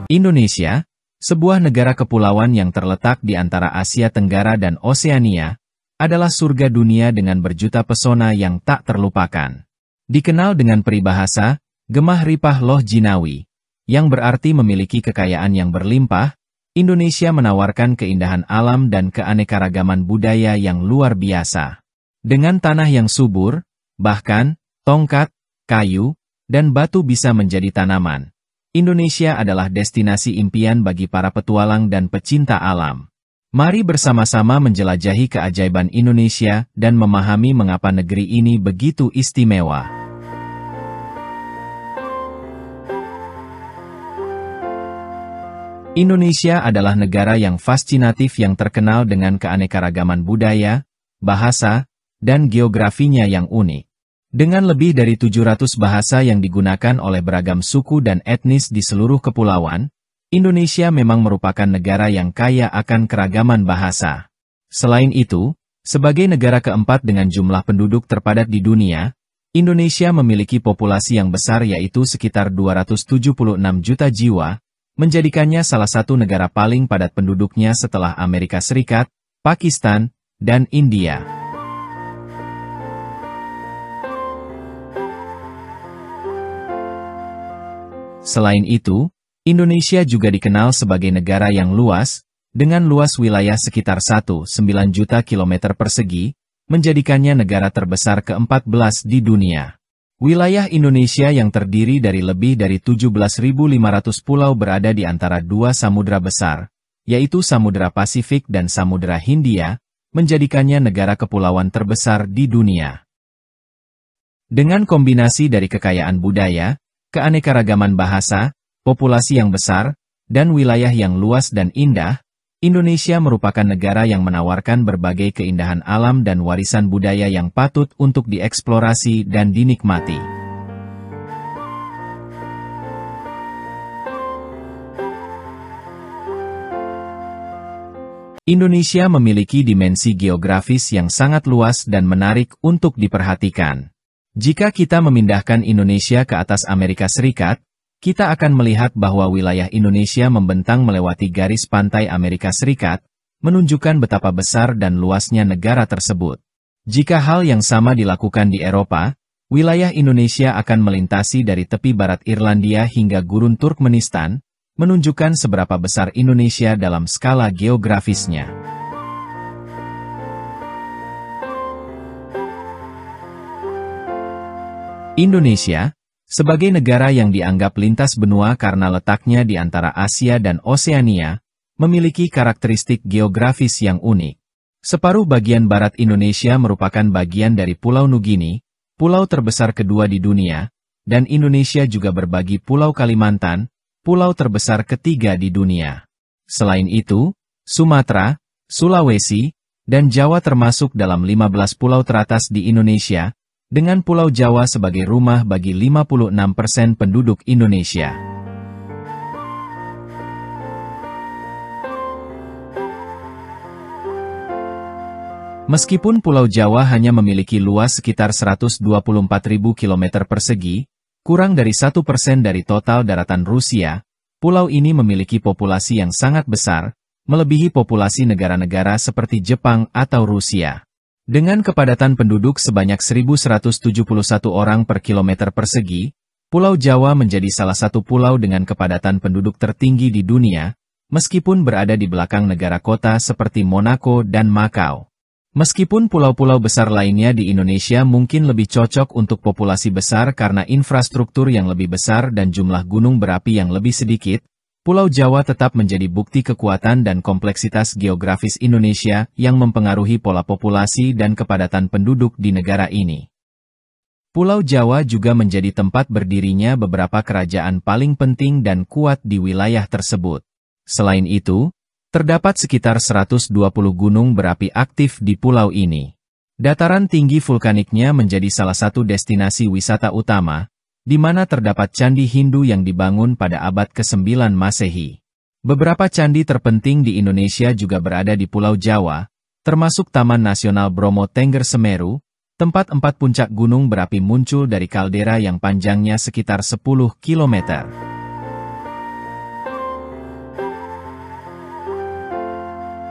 Indonesia, sebuah negara kepulauan yang terletak di antara Asia Tenggara dan Oseania, adalah surga dunia dengan berjuta pesona yang tak terlupakan. Dikenal dengan peribahasa, Gemah Ripah Loh Jinawi, yang berarti memiliki kekayaan yang berlimpah, Indonesia menawarkan keindahan alam dan keanekaragaman budaya yang luar biasa. Dengan tanah yang subur, bahkan, tongkat, kayu, dan batu bisa menjadi tanaman. Indonesia adalah destinasi impian bagi para petualang dan pecinta alam. Mari bersama-sama menjelajahi keajaiban Indonesia dan memahami mengapa negeri ini begitu istimewa. Indonesia adalah negara yang fascinatif yang terkenal dengan keanekaragaman budaya, bahasa, dan geografinya yang unik. Dengan lebih dari 700 bahasa yang digunakan oleh beragam suku dan etnis di seluruh kepulauan, Indonesia memang merupakan negara yang kaya akan keragaman bahasa. Selain itu, sebagai negara keempat dengan jumlah penduduk terpadat di dunia, Indonesia memiliki populasi yang besar yaitu sekitar 276 juta jiwa, menjadikannya salah satu negara paling padat penduduknya setelah Amerika Serikat, Pakistan, dan India. Selain itu, Indonesia juga dikenal sebagai negara yang luas, dengan luas wilayah sekitar 1,9 juta kilometer persegi, menjadikannya negara terbesar ke-14 di dunia. Wilayah Indonesia yang terdiri dari lebih dari 17.500 pulau berada di antara dua samudra besar, yaitu Samudra Pasifik dan Samudra Hindia, menjadikannya negara kepulauan terbesar di dunia. Dengan kombinasi dari kekayaan budaya, keanekaragaman bahasa, populasi yang besar, dan wilayah yang luas dan indah, Indonesia merupakan negara yang menawarkan berbagai keindahan alam dan warisan budaya yang patut untuk dieksplorasi dan dinikmati. Indonesia memiliki dimensi geografis yang sangat luas dan menarik untuk diperhatikan. Jika kita memindahkan Indonesia ke atas Amerika Serikat, kita akan melihat bahwa wilayah Indonesia membentang melewati garis pantai Amerika Serikat, menunjukkan betapa besar dan luasnya negara tersebut. Jika hal yang sama dilakukan di Eropa, wilayah Indonesia akan melintasi dari tepi barat Irlandia hingga gurun Turkmenistan, menunjukkan seberapa besar Indonesia dalam skala geografisnya. Indonesia, sebagai negara yang dianggap lintas benua karena letaknya di antara Asia dan Oseania, memiliki karakteristik geografis yang unik. Separuh bagian barat Indonesia merupakan bagian dari Pulau Nugini, pulau terbesar kedua di dunia, dan Indonesia juga berbagi Pulau Kalimantan, pulau terbesar ketiga di dunia. Selain itu, Sumatera, Sulawesi, dan Jawa termasuk dalam 15 pulau teratas di Indonesia, dengan Pulau Jawa sebagai rumah bagi 56% penduduk Indonesia. Meskipun Pulau Jawa hanya memiliki luas sekitar 124.000 km persegi, kurang dari 1% dari total daratan Rusia, pulau ini memiliki populasi yang sangat besar, melebihi populasi negara-negara seperti Jepang atau Rusia. Dengan kepadatan penduduk sebanyak 1.171 orang per kilometer persegi, Pulau Jawa menjadi salah satu pulau dengan kepadatan penduduk tertinggi di dunia, meskipun berada di belakang negara kota seperti Monaco dan Makau. Meskipun pulau-pulau besar lainnya di Indonesia mungkin lebih cocok untuk populasi besar karena infrastruktur yang lebih besar dan jumlah gunung berapi yang lebih sedikit, Pulau Jawa tetap menjadi bukti kekuatan dan kompleksitas geografis Indonesia yang mempengaruhi pola populasi dan kepadatan penduduk di negara ini. Pulau Jawa juga menjadi tempat berdirinya beberapa kerajaan paling penting dan kuat di wilayah tersebut. Selain itu, terdapat sekitar 120 gunung berapi aktif di pulau ini. Dataran tinggi vulkaniknya menjadi salah satu destinasi wisata utama, di mana terdapat candi Hindu yang dibangun pada abad ke-9 Masehi. Beberapa candi terpenting di Indonesia juga berada di Pulau Jawa, termasuk Taman Nasional Bromo Tengger Semeru, tempat 4 puncak gunung berapi muncul dari kaldera yang panjangnya sekitar 10 km.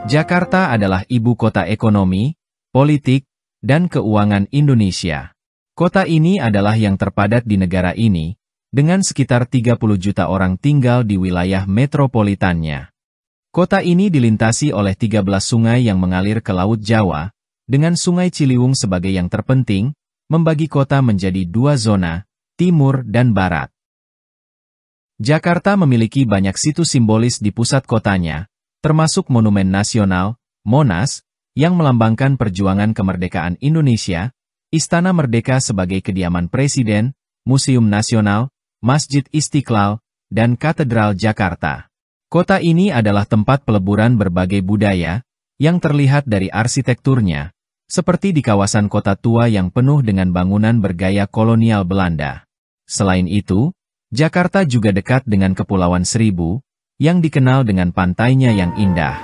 Jakarta adalah ibu kota ekonomi, politik, dan keuangan Indonesia. Kota ini adalah yang terpadat di negara ini, dengan sekitar 30 juta orang tinggal di wilayah metropolitannya. Kota ini dilintasi oleh 13 sungai yang mengalir ke Laut Jawa, dengan Sungai Ciliwung sebagai yang terpenting, membagi kota menjadi dua zona, timur dan barat. Jakarta memiliki banyak situs simbolis di pusat kotanya, termasuk Monumen Nasional, Monas, yang melambangkan perjuangan kemerdekaan Indonesia, Istana Merdeka sebagai kediaman Presiden, Museum Nasional, Masjid Istiqlal, dan Katedral Jakarta. Kota ini adalah tempat peleburan berbagai budaya, yang terlihat dari arsitekturnya, seperti di kawasan kota tua yang penuh dengan bangunan bergaya kolonial Belanda. Selain itu, Jakarta juga dekat dengan Kepulauan Seribu, yang dikenal dengan pantainya yang indah.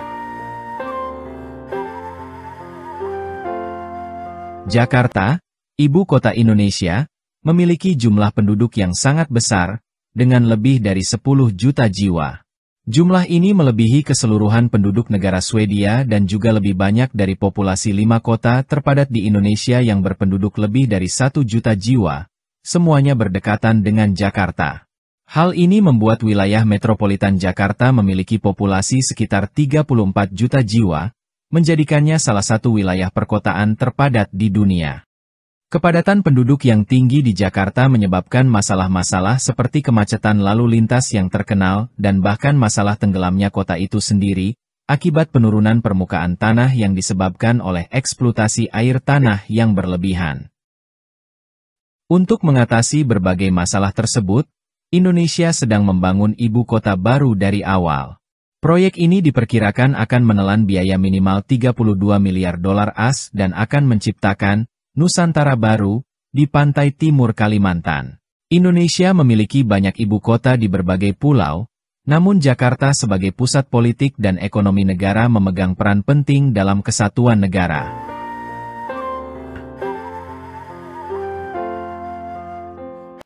Jakarta, ibu kota Indonesia, memiliki jumlah penduduk yang sangat besar, dengan lebih dari 10 juta jiwa. Jumlah ini melebihi keseluruhan penduduk negara Swedia dan juga lebih banyak dari populasi 5 kota terpadat di Indonesia yang berpenduduk lebih dari 1 juta jiwa, semuanya berdekatan dengan Jakarta. Hal ini membuat wilayah metropolitan Jakarta memiliki populasi sekitar 34 juta jiwa, menjadikannya salah satu wilayah perkotaan terpadat di dunia. Kepadatan penduduk yang tinggi di Jakarta menyebabkan masalah-masalah seperti kemacetan lalu lintas yang terkenal dan bahkan masalah tenggelamnya kota itu sendiri, akibat penurunan permukaan tanah yang disebabkan oleh eksploitasi air tanah yang berlebihan. Untuk mengatasi berbagai masalah tersebut, Indonesia sedang membangun ibu kota baru dari awal. Proyek ini diperkirakan akan menelan biaya minimal 32 miliar dolar AS dan akan menciptakan Nusantara baru di pantai timur Kalimantan. Indonesia memiliki banyak ibu kota di berbagai pulau, namun Jakarta sebagai pusat politik dan ekonomi negara memegang peran penting dalam kesatuan negara.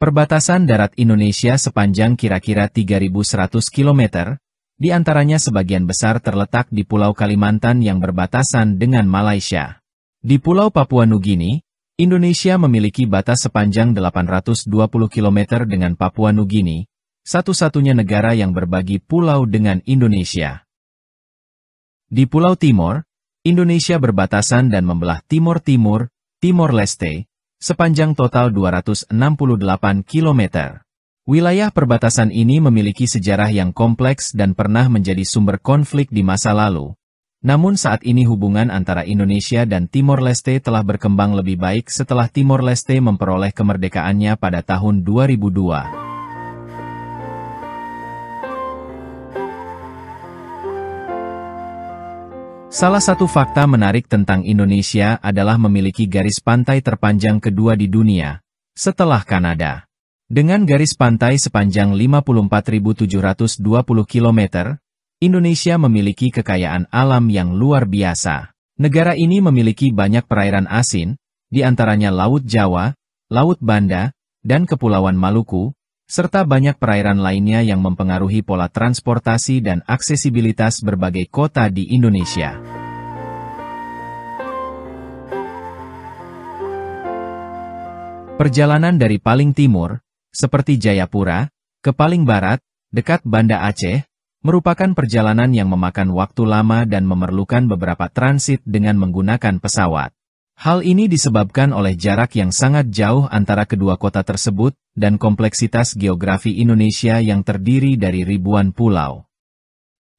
Perbatasan darat Indonesia sepanjang kira-kira 3.100 km, di antaranya sebagian besar terletak di Pulau Kalimantan yang berbatasan dengan Malaysia. Di Pulau Papua Nugini, Indonesia memiliki batas sepanjang 820 km dengan Papua Nugini, satu-satunya negara yang berbagi pulau dengan Indonesia. Di Pulau Timor, Indonesia berbatasan dan membelah Timor Timur, Timor Leste, sepanjang total 268 km. Wilayah perbatasan ini memiliki sejarah yang kompleks dan pernah menjadi sumber konflik di masa lalu. Namun saat ini hubungan antara Indonesia dan Timor Leste telah berkembang lebih baik setelah Timor Leste memperoleh kemerdekaannya pada tahun 2002. Salah satu fakta menarik tentang Indonesia adalah memiliki garis pantai terpanjang kedua di dunia, setelah Kanada. Dengan garis pantai sepanjang 54.720 km, Indonesia memiliki kekayaan alam yang luar biasa. Negara ini memiliki banyak perairan asin, di antaranya Laut Jawa, Laut Banda, dan Kepulauan Maluku, serta banyak perairan lainnya yang mempengaruhi pola transportasi dan aksesibilitas berbagai kota di Indonesia. Perjalanan dari paling timur, seperti Jayapura, ke paling barat, dekat Banda Aceh, merupakan perjalanan yang memakan waktu lama dan memerlukan beberapa transit dengan menggunakan pesawat. Hal ini disebabkan oleh jarak yang sangat jauh antara kedua kota tersebut dan kompleksitas geografi Indonesia yang terdiri dari ribuan pulau.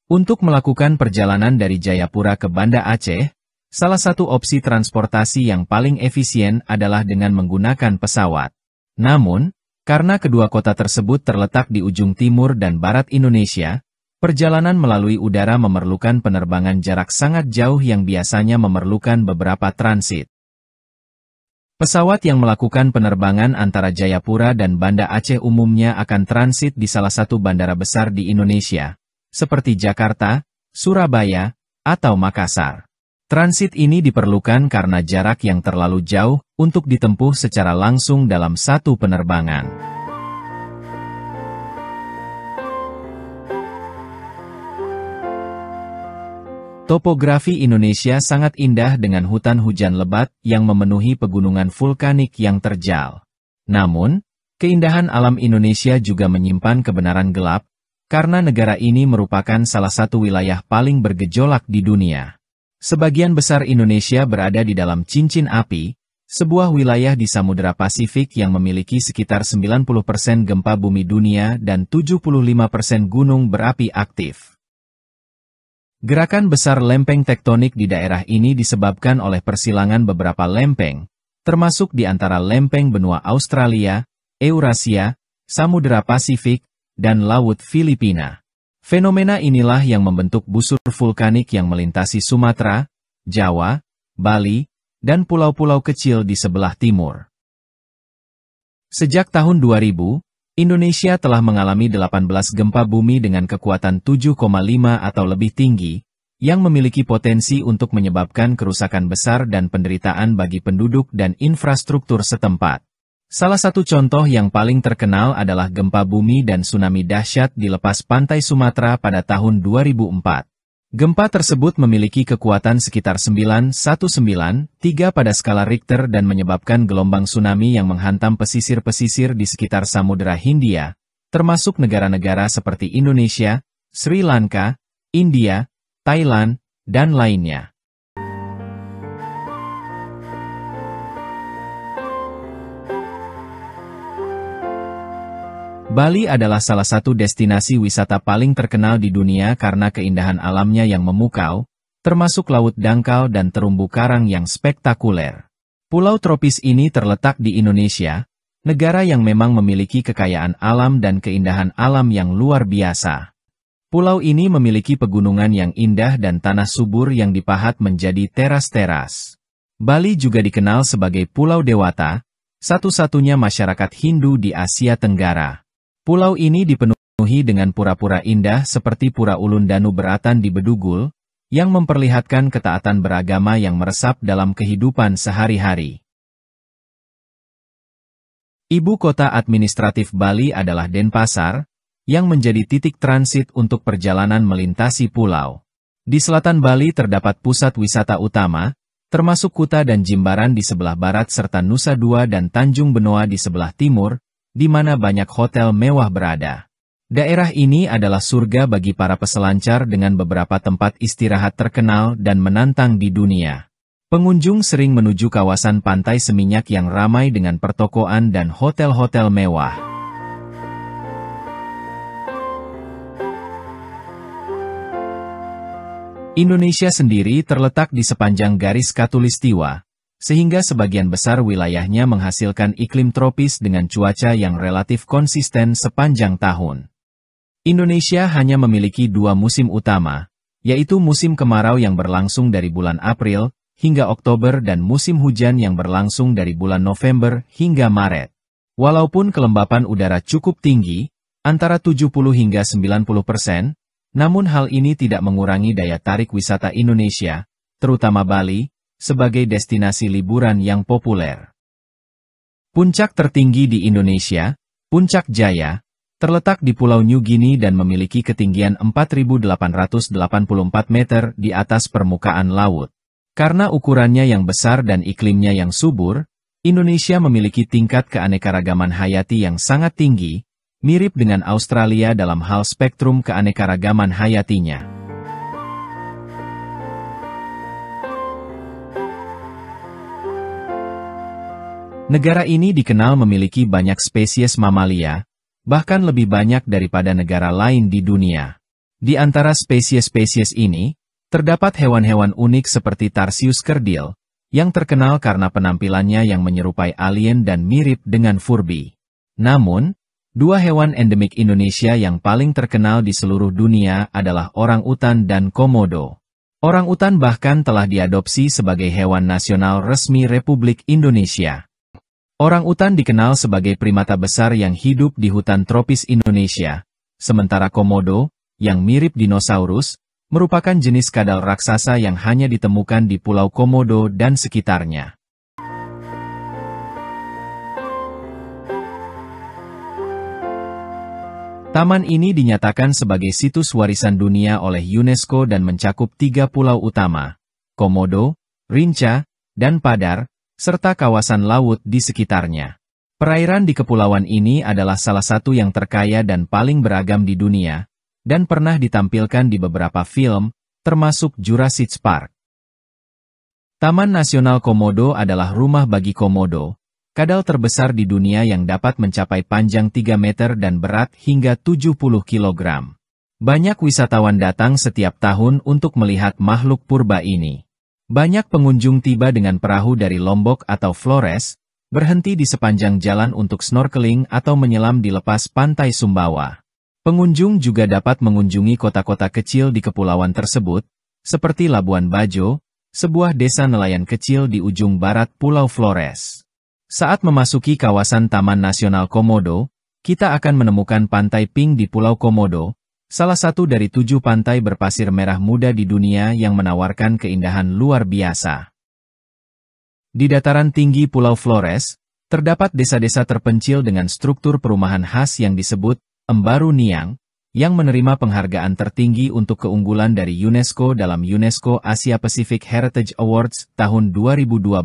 Untuk melakukan perjalanan dari Jayapura ke Banda Aceh, salah satu opsi transportasi yang paling efisien adalah dengan menggunakan pesawat. Namun, karena kedua kota tersebut terletak di ujung timur dan barat Indonesia, perjalanan melalui udara memerlukan penerbangan jarak sangat jauh yang biasanya memerlukan beberapa transit. Pesawat yang melakukan penerbangan antara Jayapura dan Banda Aceh umumnya akan transit di salah satu bandara besar di Indonesia, seperti Jakarta, Surabaya, atau Makassar. Transit ini diperlukan karena jarak yang terlalu jauh untuk ditempuh secara langsung dalam satu penerbangan. Topografi Indonesia sangat indah dengan hutan hujan lebat yang memenuhi pegunungan vulkanik yang terjal. Namun, keindahan alam Indonesia juga menyimpan kebenaran gelap, karena negara ini merupakan salah satu wilayah paling bergejolak di dunia. Sebagian besar Indonesia berada di dalam cincin api, sebuah wilayah di Samudra Pasifik yang memiliki sekitar 90% gempa bumi dunia dan 75% gunung berapi aktif. Gerakan besar lempeng tektonik di daerah ini disebabkan oleh persilangan beberapa lempeng, termasuk di antara lempeng benua Australia, Eurasia, Samudra Pasifik, dan Laut Filipina. Fenomena inilah yang membentuk busur vulkanik yang melintasi Sumatera, Jawa, Bali, dan pulau-pulau kecil di sebelah timur. Sejak tahun 2000, Indonesia telah mengalami 18 gempa bumi dengan kekuatan 7,5 atau lebih tinggi, yang memiliki potensi untuk menyebabkan kerusakan besar dan penderitaan bagi penduduk dan infrastruktur setempat. Salah satu contoh yang paling terkenal adalah gempa bumi dan tsunami dahsyat di lepas pantai Sumatera pada tahun 2004. Gempa tersebut memiliki kekuatan sekitar 9,193 pada skala Richter dan menyebabkan gelombang tsunami yang menghantam pesisir-pesisir di sekitar Samudra Hindia, termasuk negara-negara seperti Indonesia, Sri Lanka, India, Thailand, dan lainnya. Bali adalah salah satu destinasi wisata paling terkenal di dunia karena keindahan alamnya yang memukau, termasuk laut dangkal dan terumbu karang yang spektakuler. Pulau tropis ini terletak di Indonesia, negara yang memang memiliki kekayaan alam dan keindahan alam yang luar biasa. Pulau ini memiliki pegunungan yang indah dan tanah subur yang dipahat menjadi teras-teras. Bali juga dikenal sebagai Pulau Dewata, satu-satunya masyarakat Hindu di Asia Tenggara. Pulau ini dipenuhi dengan pura-pura indah seperti Pura Ulundanu Beratan di Bedugul, yang memperlihatkan ketaatan beragama yang meresap dalam kehidupan sehari-hari. Ibu kota administratif Bali adalah Denpasar, yang menjadi titik transit untuk perjalanan melintasi pulau. Di selatan Bali terdapat pusat wisata utama, termasuk Kuta dan Jimbaran di sebelah barat serta Nusa Dua dan Tanjung Benoa di sebelah timur, di mana banyak hotel mewah berada. Daerah ini adalah surga bagi para peselancar dengan beberapa tempat istirahat terkenal dan menantang di dunia. Pengunjung sering menuju kawasan pantai Seminyak yang ramai dengan pertokoan dan hotel-hotel mewah. Indonesia sendiri terletak di sepanjang garis khatulistiwa, sehingga sebagian besar wilayahnya menghasilkan iklim tropis dengan cuaca yang relatif konsisten sepanjang tahun. Indonesia hanya memiliki dua musim utama, yaitu musim kemarau yang berlangsung dari bulan April hingga Oktober dan musim hujan yang berlangsung dari bulan November hingga Maret. Walaupun kelembapan udara cukup tinggi, antara 70 hingga 90%, namun hal ini tidak mengurangi daya tarik wisata Indonesia, terutama Bali, sebagai destinasi liburan yang populer. Puncak tertinggi di Indonesia, Puncak Jaya, terletak di Pulau New Guinea dan memiliki ketinggian 4.884 meter di atas permukaan laut. Karena ukurannya yang besar dan iklimnya yang subur, Indonesia memiliki tingkat keanekaragaman hayati yang sangat tinggi, mirip dengan Australia dalam hal spektrum keanekaragaman hayatinya. Negara ini dikenal memiliki banyak spesies mamalia, bahkan lebih banyak daripada negara lain di dunia. Di antara spesies-spesies ini, terdapat hewan-hewan unik seperti Tarsius kerdil, yang terkenal karena penampilannya yang menyerupai alien dan mirip dengan Furby. Namun, dua hewan endemik Indonesia yang paling terkenal di seluruh dunia adalah orangutan dan komodo. Orangutan bahkan telah diadopsi sebagai hewan nasional resmi Republik Indonesia. Orangutan dikenal sebagai primata besar yang hidup di hutan tropis Indonesia, sementara komodo, yang mirip dinosaurus, merupakan jenis kadal raksasa yang hanya ditemukan di Pulau Komodo dan sekitarnya. Taman ini dinyatakan sebagai situs warisan dunia oleh UNESCO dan mencakup 3 pulau utama, Komodo, Rinca, dan Padar, serta kawasan laut di sekitarnya. Perairan di kepulauan ini adalah salah satu yang terkaya dan paling beragam di dunia, dan pernah ditampilkan di beberapa film, termasuk Jurassic Park. Taman Nasional Komodo adalah rumah bagi komodo, kadal terbesar di dunia yang dapat mencapai panjang 3 meter dan berat hingga 70 kg. Banyak wisatawan datang setiap tahun untuk melihat makhluk purba ini. Banyak pengunjung tiba dengan perahu dari Lombok atau Flores, berhenti di sepanjang jalan untuk snorkeling atau menyelam di lepas pantai Sumbawa. Pengunjung juga dapat mengunjungi kota-kota kecil di kepulauan tersebut, seperti Labuan Bajo, sebuah desa nelayan kecil di ujung barat Pulau Flores. Saat memasuki kawasan Taman Nasional Komodo, kita akan menemukan Pantai Pink di Pulau Komodo, salah satu dari 7 pantai berpasir merah muda di dunia yang menawarkan keindahan luar biasa. Di dataran tinggi Pulau Flores, terdapat desa-desa terpencil dengan struktur perumahan khas yang disebut Embaru Niang, yang menerima penghargaan tertinggi untuk keunggulan dari UNESCO dalam UNESCO Asia Pacific Heritage Awards tahun 2012.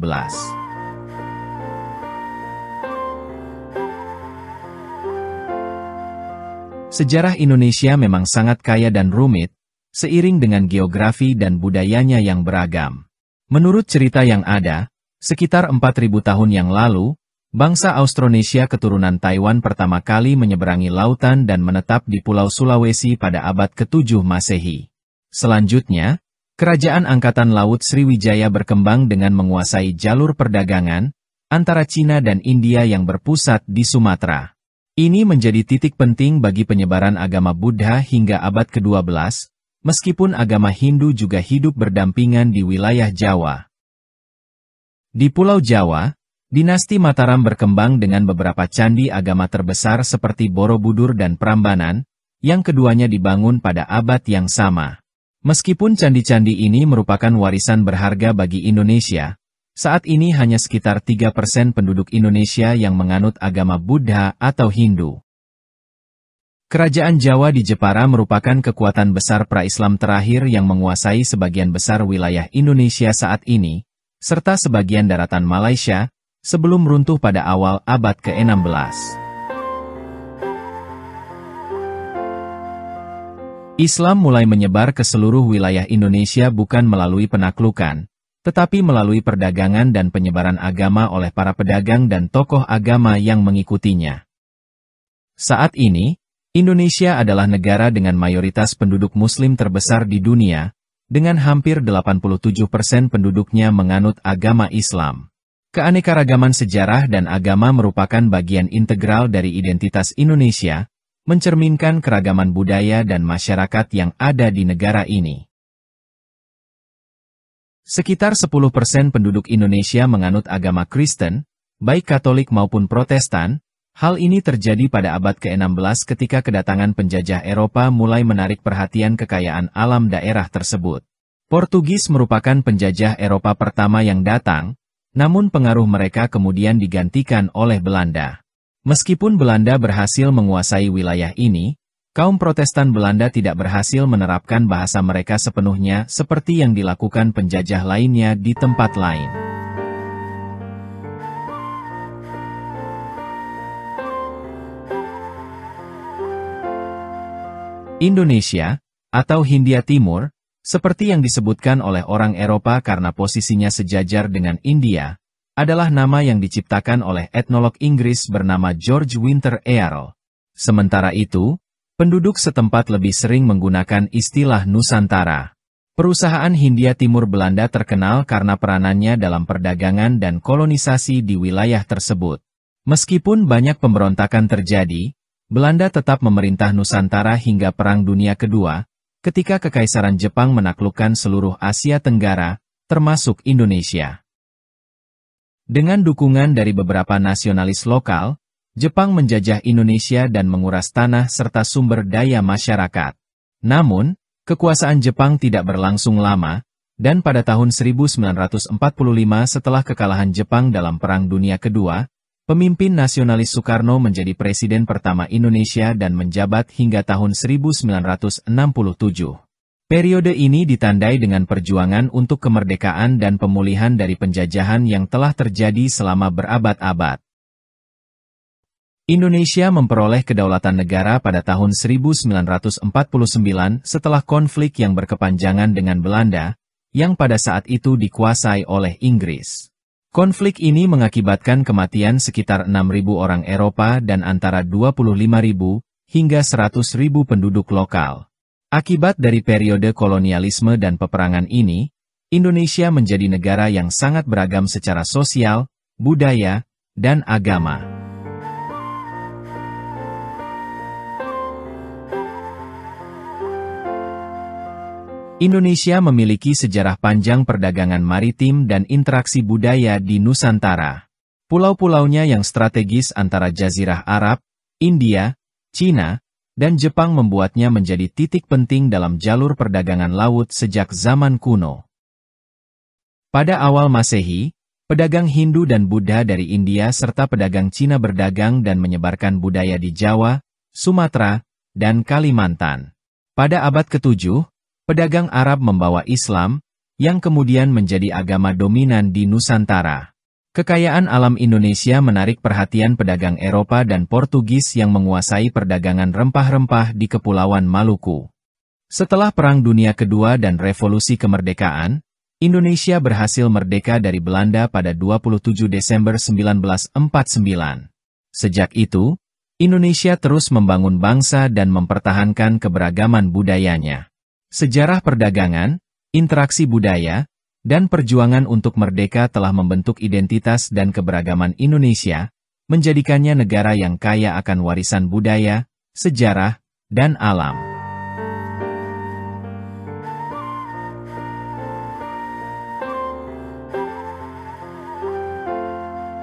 Sejarah Indonesia memang sangat kaya dan rumit, seiring dengan geografi dan budayanya yang beragam. Menurut cerita yang ada, sekitar 4.000 tahun yang lalu, bangsa Austronesia keturunan Taiwan pertama kali menyeberangi lautan dan menetap di Pulau Sulawesi pada abad ke-7 Masehi. Selanjutnya, Kerajaan Angkatan Laut Sriwijaya berkembang dengan menguasai jalur perdagangan antara Cina dan India yang berpusat di Sumatera. Ini menjadi titik penting bagi penyebaran agama Buddha hingga abad ke-12, meskipun agama Hindu juga hidup berdampingan di wilayah Jawa. Di Pulau Jawa, dinasti Mataram berkembang dengan beberapa candi agama terbesar seperti Borobudur dan Prambanan, yang keduanya dibangun pada abad yang sama. Meskipun candi-candi ini merupakan warisan berharga bagi Indonesia, saat ini hanya sekitar 3% penduduk Indonesia yang menganut agama Buddha atau Hindu. Kerajaan Jawa di Jepara merupakan kekuatan besar pra-Islam terakhir yang menguasai sebagian besar wilayah Indonesia saat ini, serta sebagian daratan Malaysia, sebelum runtuh pada awal abad ke-16. Islam mulai menyebar ke seluruh wilayah Indonesia bukan melalui penaklukan, tetapi melalui perdagangan dan penyebaran agama oleh para pedagang dan tokoh agama yang mengikutinya. Saat ini, Indonesia adalah negara dengan mayoritas penduduk Muslim terbesar di dunia, dengan hampir 87% penduduknya menganut agama Islam. Keanekaragaman sejarah dan agama merupakan bagian integral dari identitas Indonesia, mencerminkan keragaman budaya dan masyarakat yang ada di negara ini. Sekitar 10% penduduk Indonesia menganut agama Kristen, baik Katolik maupun Protestan. Hal ini terjadi pada abad ke-16 ketika kedatangan penjajah Eropa mulai menarik perhatian kekayaan alam daerah tersebut. Portugis merupakan penjajah Eropa pertama yang datang, namun pengaruh mereka kemudian digantikan oleh Belanda. Meskipun Belanda berhasil menguasai wilayah ini, kaum Protestan Belanda tidak berhasil menerapkan bahasa mereka sepenuhnya seperti yang dilakukan penjajah lainnya di tempat lain. Indonesia, atau Hindia Timur, seperti yang disebutkan oleh orang Eropa karena posisinya sejajar dengan India, adalah nama yang diciptakan oleh etnolog Inggris bernama George Winter Earle. Sementara itu, penduduk setempat lebih sering menggunakan istilah Nusantara. Perusahaan Hindia Timur Belanda terkenal karena peranannya dalam perdagangan dan kolonisasi di wilayah tersebut. Meskipun banyak pemberontakan terjadi, Belanda tetap memerintah Nusantara hingga Perang Dunia Kedua, ketika Kekaisaran Jepang menaklukkan seluruh Asia Tenggara, termasuk Indonesia. Dengan dukungan dari beberapa nasionalis lokal, Jepang menjajah Indonesia dan menguras tanah serta sumber daya masyarakat. Namun, kekuasaan Jepang tidak berlangsung lama, dan pada tahun 1945 setelah kekalahan Jepang dalam Perang Dunia Kedua, Pemimpin nasionalis Soekarno menjadi presiden pertama Indonesia dan menjabat hingga tahun 1967. Periode ini ditandai dengan perjuangan untuk kemerdekaan dan pemulihan dari penjajahan yang telah terjadi selama berabad-abad. Indonesia memperoleh kedaulatan negara pada tahun 1949 setelah konflik yang berkepanjangan dengan Belanda, yang pada saat itu dikuasai oleh Inggris. Konflik ini mengakibatkan kematian sekitar 6.000 orang Eropa dan antara 25.000 hingga 100.000 penduduk lokal. Akibat dari periode kolonialisme dan peperangan ini, Indonesia menjadi negara yang sangat beragam secara sosial, budaya, dan agama. Indonesia memiliki sejarah panjang perdagangan maritim dan interaksi budaya di Nusantara. Pulau-pulaunya yang strategis antara Jazirah Arab, India, Cina, dan Jepang membuatnya menjadi titik penting dalam jalur perdagangan laut sejak zaman kuno. Pada awal Masehi, pedagang Hindu dan Buddha dari India serta pedagang Cina berdagang dan menyebarkan budaya di Jawa, Sumatera, dan Kalimantan. Pada abad ke-7, pedagang Arab membawa Islam, yang kemudian menjadi agama dominan di Nusantara. Kekayaan alam Indonesia menarik perhatian pedagang Eropa dan Portugis yang menguasai perdagangan rempah-rempah di Kepulauan Maluku. Setelah Perang Dunia Kedua dan Revolusi Kemerdekaan, Indonesia berhasil merdeka dari Belanda pada 27 Desember 1949. Sejak itu, Indonesia terus membangun bangsa dan mempertahankan keberagaman budayanya. Sejarah perdagangan, interaksi budaya, dan perjuangan untuk merdeka telah membentuk identitas dan keberagaman Indonesia, menjadikannya negara yang kaya akan warisan budaya, sejarah, dan alam.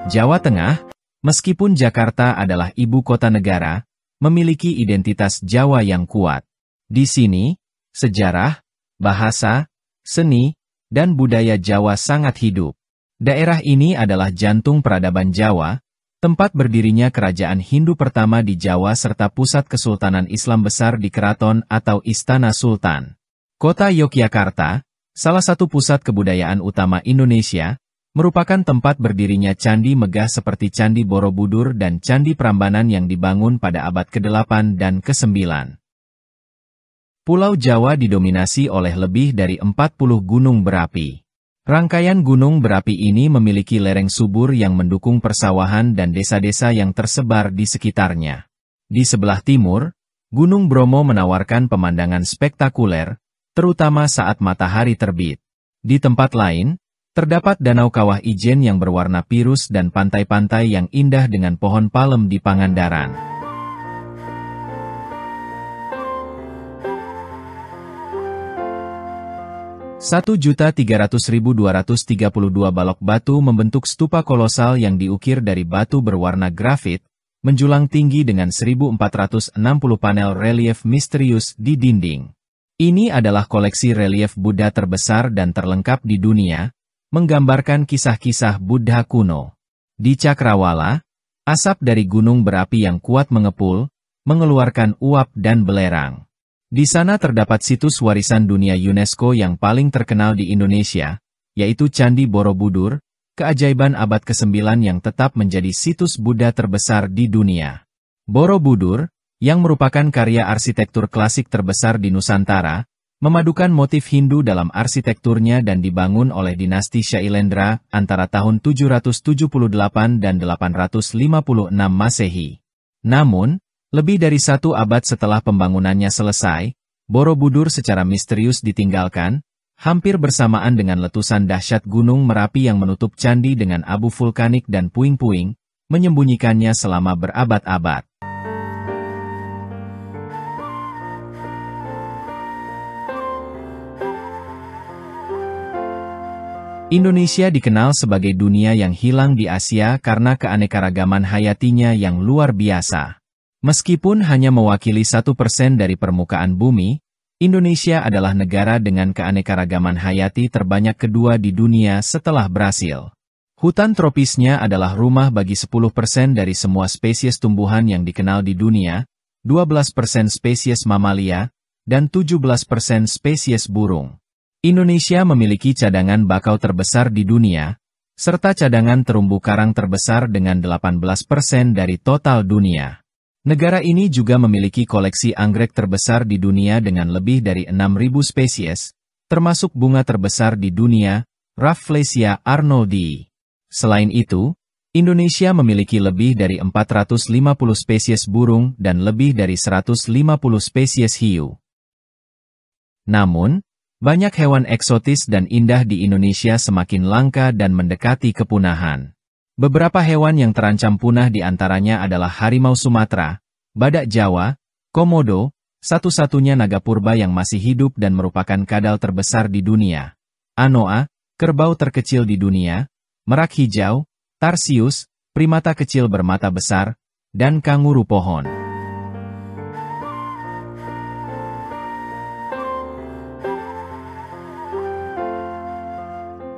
Jawa Tengah, meskipun Jakarta adalah ibu kota negara, memiliki identitas Jawa yang kuat. Di sini, sejarah, bahasa, seni, dan budaya Jawa sangat hidup. Daerah ini adalah jantung peradaban Jawa, tempat berdirinya kerajaan Hindu pertama di Jawa serta pusat Kesultanan Islam besar di Keraton atau Istana Sultan. Kota Yogyakarta, salah satu pusat kebudayaan utama Indonesia, merupakan tempat berdirinya candi megah seperti Candi Borobudur dan Candi Prambanan yang dibangun pada abad ke-8 dan ke-9. Pulau Jawa didominasi oleh lebih dari 40 gunung berapi. Rangkaian gunung berapi ini memiliki lereng subur yang mendukung persawahan dan desa-desa yang tersebar di sekitarnya. Di sebelah timur, Gunung Bromo menawarkan pemandangan spektakuler, terutama saat matahari terbit. Di tempat lain, terdapat Danau Kawah Ijen yang berwarna pirus dan pantai-pantai yang indah dengan pohon palem di Pangandaran. (1.300.232) balok batu membentuk stupa kolosal yang diukir dari batu berwarna grafit, menjulang tinggi dengan 1.460 panel relief misterius di dinding. Ini adalah koleksi relief Buddha terbesar dan terlengkap di dunia, menggambarkan kisah-kisah Buddha kuno. Di Cakrawala, asap dari gunung berapi yang kuat mengepul, mengeluarkan uap dan belerang. Di sana terdapat situs warisan dunia UNESCO yang paling terkenal di Indonesia, yaitu Candi Borobudur, keajaiban abad ke-9 yang tetap menjadi situs Buddha terbesar di dunia. Borobudur, yang merupakan karya arsitektur klasik terbesar di Nusantara, memadukan motif Hindu dalam arsitekturnya dan dibangun oleh dinasti Shailendra antara tahun 778 dan 856 Masehi. Namun, lebih dari 1 abad setelah pembangunannya selesai, Borobudur secara misterius ditinggalkan, hampir bersamaan dengan letusan dahsyat Gunung Merapi yang menutup candi dengan abu vulkanik dan puing-puing, menyembunyikannya selama berabad-abad. Indonesia dikenal sebagai dunia yang hilang di Asia karena keanekaragaman hayatinya yang luar biasa. Meskipun hanya mewakili 1% dari permukaan bumi, Indonesia adalah negara dengan keanekaragaman hayati terbanyak kedua di dunia setelah Brasil. Hutan tropisnya adalah rumah bagi 10% dari semua spesies tumbuhan yang dikenal di dunia, 12% spesies mamalia, dan 17% spesies burung. Indonesia memiliki cadangan bakau terbesar di dunia, serta cadangan terumbu karang terbesar dengan 18% dari total dunia. Negara ini juga memiliki koleksi anggrek terbesar di dunia dengan lebih dari 6.000 spesies, termasuk bunga terbesar di dunia, Rafflesia arnoldii. Selain itu, Indonesia memiliki lebih dari 450 spesies burung dan lebih dari 150 spesies hiu. Namun, banyak hewan eksotis dan indah di Indonesia semakin langka dan mendekati kepunahan. Beberapa hewan yang terancam punah di antaranya adalah harimau Sumatera, badak Jawa, komodo, satu-satunya naga purba yang masih hidup dan merupakan kadal terbesar di dunia, anoa, kerbau terkecil di dunia, merak hijau, tarsius, primata kecil bermata besar, dan kanguru pohon.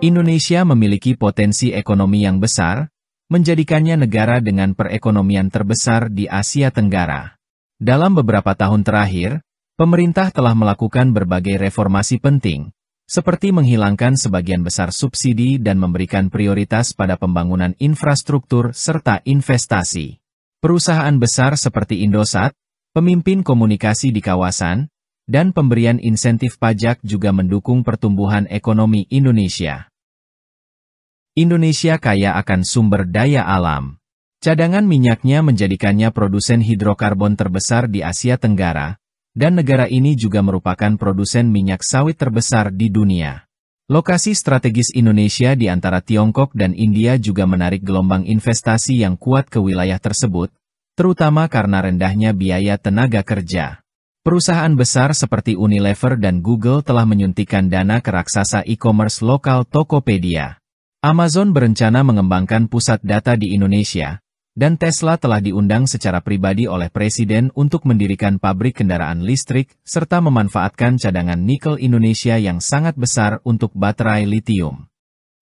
Indonesia memiliki potensi ekonomi yang besar, menjadikannya negara dengan perekonomian terbesar di Asia Tenggara. Dalam beberapa tahun terakhir, pemerintah telah melakukan berbagai reformasi penting, seperti menghilangkan sebagian besar subsidi dan memberikan prioritas pada pembangunan infrastruktur serta investasi. Perusahaan besar seperti Indosat, pemimpin komunikasi di kawasan, dan pemberian insentif pajak juga mendukung pertumbuhan ekonomi Indonesia. Indonesia kaya akan sumber daya alam. Cadangan minyaknya menjadikannya produsen hidrokarbon terbesar di Asia Tenggara, dan negara ini juga merupakan produsen minyak sawit terbesar di dunia. Lokasi strategis Indonesia di antara Tiongkok dan India juga menarik gelombang investasi yang kuat ke wilayah tersebut, terutama karena rendahnya biaya tenaga kerja. Perusahaan besar seperti Unilever dan Google telah menyuntikkan dana ke raksasa e-commerce lokal Tokopedia. Amazon berencana mengembangkan pusat data di Indonesia, dan Tesla telah diundang secara pribadi oleh Presiden untuk mendirikan pabrik kendaraan listrik, serta memanfaatkan cadangan nikel Indonesia yang sangat besar untuk baterai litium.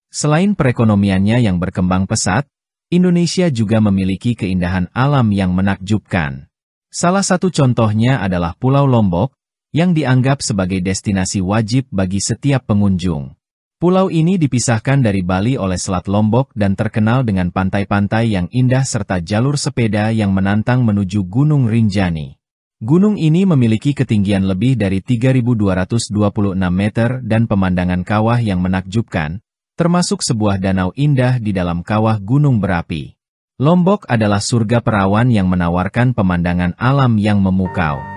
Selain perekonomiannya yang berkembang pesat, Indonesia juga memiliki keindahan alam yang menakjubkan. Salah satu contohnya adalah Pulau Lombok, yang dianggap sebagai destinasi wajib bagi setiap pengunjung. Pulau ini dipisahkan dari Bali oleh Selat Lombok dan terkenal dengan pantai-pantai yang indah serta jalur sepeda yang menantang menuju Gunung Rinjani. Gunung ini memiliki ketinggian lebih dari 3.226 meter dan pemandangan kawah yang menakjubkan, termasuk sebuah danau indah di dalam kawah gunung berapi. Lombok adalah surga perawan yang menawarkan pemandangan alam yang memukau.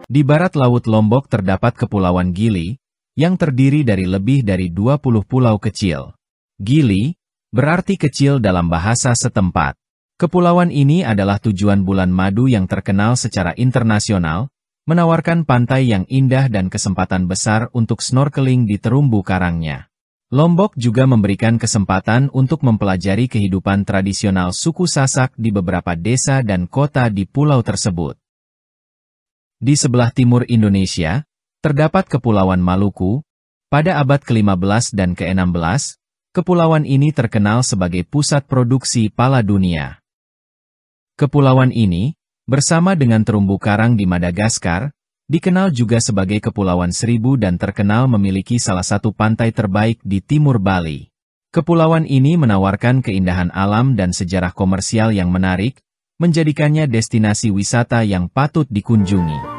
Di barat Laut Lombok terdapat Kepulauan Gili, yang terdiri dari lebih dari 20 pulau kecil. Gili berarti kecil dalam bahasa setempat. Kepulauan ini adalah tujuan bulan madu yang terkenal secara internasional, menawarkan pantai yang indah dan kesempatan besar untuk snorkeling di terumbu karangnya. Lombok juga memberikan kesempatan untuk mempelajari kehidupan tradisional suku Sasak di beberapa desa dan kota di pulau tersebut. Di sebelah timur Indonesia, terdapat Kepulauan Maluku. Pada abad ke-15 dan ke-16, kepulauan ini terkenal sebagai pusat produksi pala dunia. Kepulauan ini, bersama dengan terumbu karang di Madagaskar, dikenal juga sebagai Kepulauan Seribu dan terkenal memiliki salah satu pantai terbaik di timur Bali. Kepulauan ini menawarkan keindahan alam dan sejarah komersial yang menarik, menjadikannya destinasi wisata yang patut dikunjungi.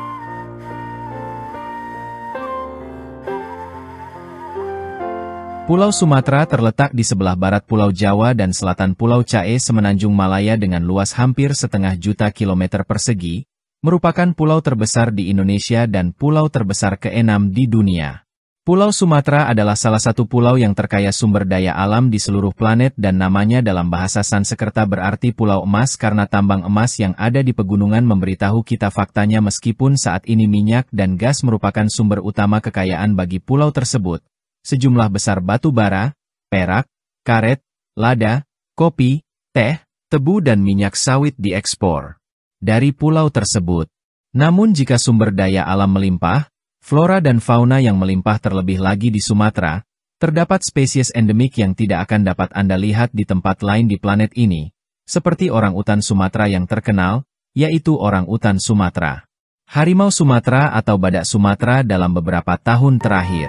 Pulau Sumatera terletak di sebelah barat Pulau Jawa dan selatan Pulau Cae semenanjung Malaya dengan luas hampir 0,5 juta kilometer persegi, merupakan pulau terbesar di Indonesia dan pulau terbesar ke-6 di dunia. Pulau Sumatera adalah salah satu pulau yang terkaya sumber daya alam di seluruh planet dan namanya dalam bahasa Sanskerta berarti Pulau Emas karena tambang emas yang ada di pegunungan memberitahu kita faktanya meskipun saat ini minyak dan gas merupakan sumber utama kekayaan bagi pulau tersebut. Sejumlah besar batu bara, perak, karet, lada, kopi, teh, tebu dan minyak sawit diekspor dari pulau tersebut. Namun jika sumber daya alam melimpah, flora dan fauna yang melimpah terlebih lagi di Sumatera, terdapat spesies endemik yang tidak akan dapat Anda lihat di tempat lain di planet ini, seperti orangutan Sumatera yang terkenal, yaitu orangutan Sumatera. Harimau Sumatera atau badak Sumatera dalam beberapa tahun terakhir.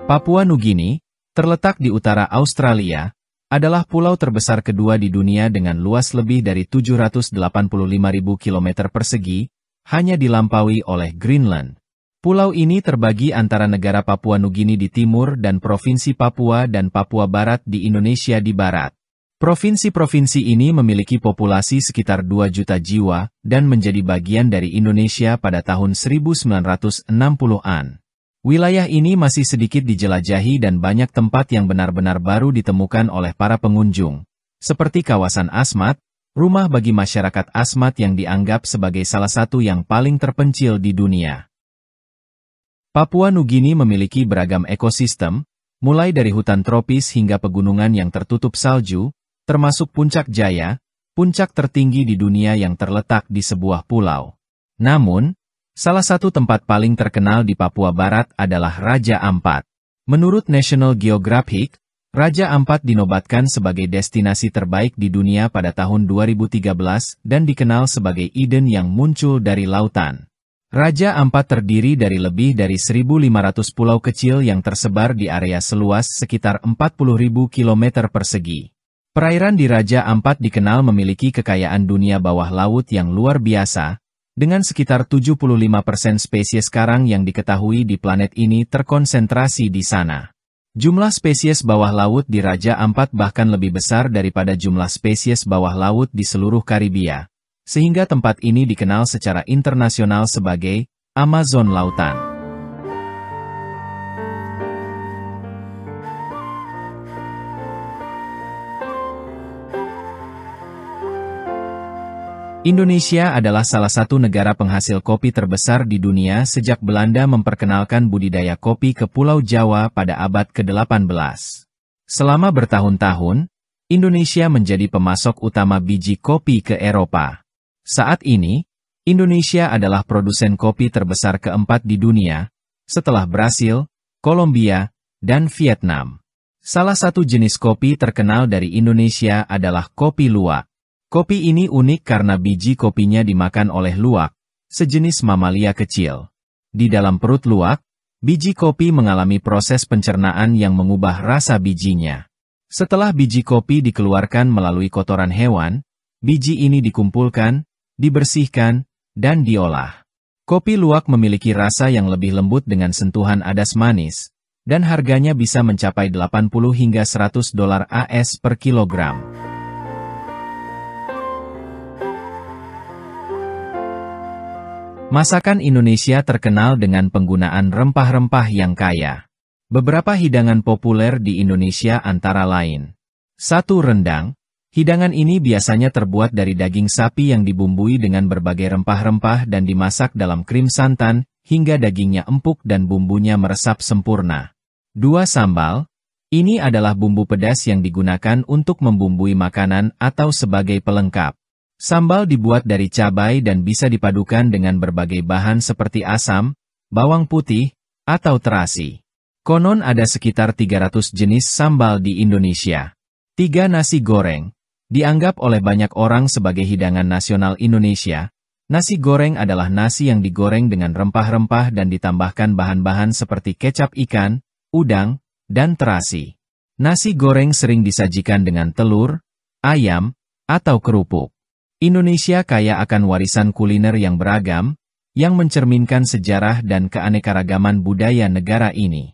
Papua Nugini, terletak di utara Australia, adalah pulau terbesar kedua di dunia dengan luas lebih dari 785.000 km persegi, hanya dilampaui oleh Greenland. Pulau ini terbagi antara negara Papua Nugini di timur dan Provinsi Papua dan Papua Barat di Indonesia di barat. Provinsi-provinsi ini memiliki populasi sekitar 2 juta jiwa dan menjadi bagian dari Indonesia pada tahun 1960-an. Wilayah ini masih sedikit dijelajahi dan banyak tempat yang benar-benar baru ditemukan oleh para pengunjung, seperti kawasan Asmat, rumah bagi masyarakat Asmat yang dianggap sebagai salah satu yang paling terpencil di dunia. Papua Nugini memiliki beragam ekosistem, mulai dari hutan tropis hingga pegunungan yang tertutup salju, termasuk Puncak Jaya, puncak tertinggi di dunia yang terletak di sebuah pulau. Namun, salah satu tempat paling terkenal di Papua Barat adalah Raja Ampat. Menurut National Geographic, Raja Ampat dinobatkan sebagai destinasi terbaik di dunia pada tahun 2013 dan dikenal sebagai Eden yang muncul dari lautan. Raja Ampat terdiri dari lebih dari 1.500 pulau kecil yang tersebar di area seluas sekitar 40.000 km persegi. Perairan di Raja Ampat dikenal memiliki kekayaan dunia bawah laut yang luar biasa, dengan sekitar 75% spesies karang yang diketahui di planet ini terkonsentrasi di sana. Jumlah spesies bawah laut di Raja Ampat bahkan lebih besar daripada jumlah spesies bawah laut di seluruh Karibia, sehingga tempat ini dikenal secara internasional sebagai Amazon Lautan. Indonesia adalah salah satu negara penghasil kopi terbesar di dunia sejak Belanda memperkenalkan budidaya kopi ke Pulau Jawa pada abad ke-18. Selama bertahun-tahun, Indonesia menjadi pemasok utama biji kopi ke Eropa. Saat ini, Indonesia adalah produsen kopi terbesar keempat di dunia, setelah Brasil, Kolombia, dan Vietnam. Salah satu jenis kopi terkenal dari Indonesia adalah kopi luwak. Kopi ini unik karena biji kopinya dimakan oleh luwak, sejenis mamalia kecil. Di dalam perut luwak, biji kopi mengalami proses pencernaan yang mengubah rasa bijinya. Setelah biji kopi dikeluarkan melalui kotoran hewan, biji ini dikumpulkan, dibersihkan, dan diolah. Kopi luwak memiliki rasa yang lebih lembut dengan sentuhan adas manis, dan harganya bisa mencapai 80 hingga $100 AS per kilogram. Masakan Indonesia terkenal dengan penggunaan rempah-rempah yang kaya. Beberapa hidangan populer di Indonesia antara lain. 1. Rendang. Hidangan ini biasanya terbuat dari daging sapi yang dibumbui dengan berbagai rempah-rempah dan dimasak dalam krim santan, hingga dagingnya empuk dan bumbunya meresap sempurna. 2. Sambal. Ini adalah bumbu pedas yang digunakan untuk membumbui makanan atau sebagai pelengkap. Sambal dibuat dari cabai dan bisa dipadukan dengan berbagai bahan seperti asam, bawang putih, atau terasi. Konon ada sekitar 300 jenis sambal di Indonesia. 3. Nasi goreng. Dianggap oleh banyak orang sebagai hidangan nasional Indonesia, nasi goreng adalah nasi yang digoreng dengan rempah-rempah dan ditambahkan bahan-bahan seperti kecap ikan, udang, dan terasi. Nasi goreng sering disajikan dengan telur, ayam, atau kerupuk. Indonesia kaya akan warisan kuliner yang beragam, yang mencerminkan sejarah dan keanekaragaman budaya negara ini.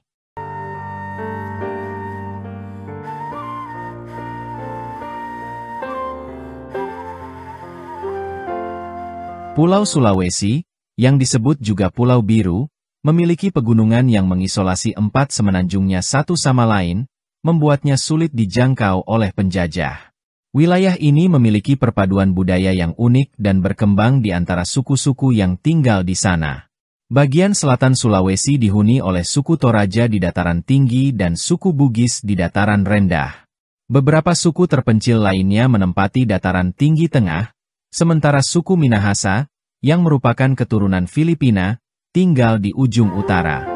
Pulau Sulawesi, yang disebut juga Pulau Biru, memiliki pegunungan yang mengisolasi 4 semenanjungnya satu sama lain, membuatnya sulit dijangkau oleh penjajah. Wilayah ini memiliki perpaduan budaya yang unik dan berkembang di antara suku-suku yang tinggal di sana. Bagian selatan Sulawesi dihuni oleh suku Toraja di dataran tinggi dan suku Bugis di dataran rendah. Beberapa suku terpencil lainnya menempati dataran tinggi tengah, sementara suku Minahasa, yang merupakan keturunan Filipina, tinggal di ujung utara.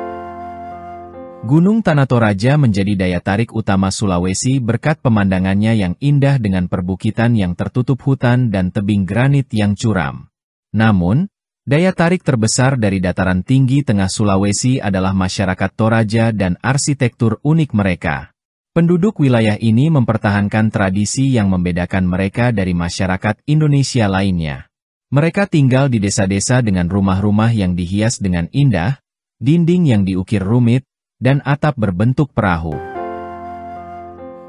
Gunung Tanah Toraja menjadi daya tarik utama Sulawesi berkat pemandangannya yang indah dengan perbukitan yang tertutup hutan dan tebing granit yang curam. Namun, daya tarik terbesar dari dataran tinggi tengah Sulawesi adalah masyarakat Toraja dan arsitektur unik mereka. Penduduk wilayah ini mempertahankan tradisi yang membedakan mereka dari masyarakat Indonesia lainnya. Mereka tinggal di desa-desa dengan rumah-rumah yang dihias dengan indah, dinding yang diukir rumit, dan atap berbentuk perahu.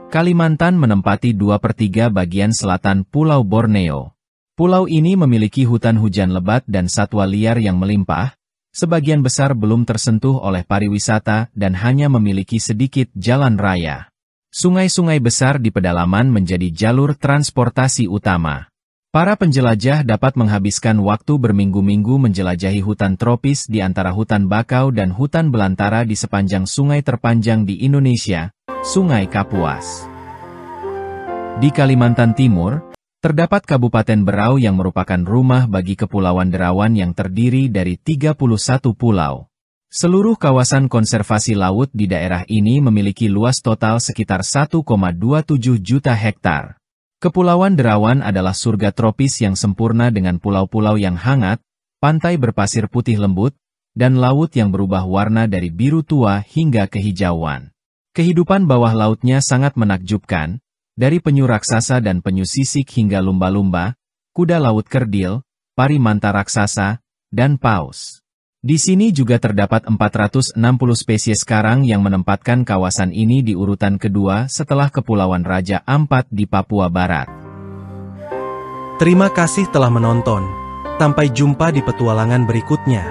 Kalimantan menempati 2/3 bagian selatan Pulau Borneo. Pulau ini memiliki hutan hujan lebat dan satwa liar yang melimpah, sebagian besar belum tersentuh oleh pariwisata dan hanya memiliki sedikit jalan raya. Sungai-sungai besar di pedalaman menjadi jalur transportasi utama. Para penjelajah dapat menghabiskan waktu berminggu-minggu menjelajahi hutan tropis di antara hutan bakau dan hutan belantara di sepanjang sungai terpanjang di Indonesia, Sungai Kapuas. Di Kalimantan Timur, terdapat Kabupaten Berau yang merupakan rumah bagi Kepulauan Derawan yang terdiri dari 31 pulau. Seluruh kawasan konservasi laut di daerah ini memiliki luas total sekitar 1,27 juta hektar. Kepulauan Derawan adalah surga tropis yang sempurna dengan pulau-pulau yang hangat, pantai berpasir putih lembut, dan laut yang berubah warna dari biru tua hingga kehijauan. Kehidupan bawah lautnya sangat menakjubkan, dari penyu raksasa dan penyu sisik hingga lumba-lumba, kuda laut kerdil, pari manta raksasa, dan paus. Di sini juga terdapat 460 spesies karang yang menempatkan kawasan ini di urutan kedua setelah Kepulauan Raja Ampat di Papua Barat. Terima kasih telah menonton. Sampai jumpa di petualangan berikutnya.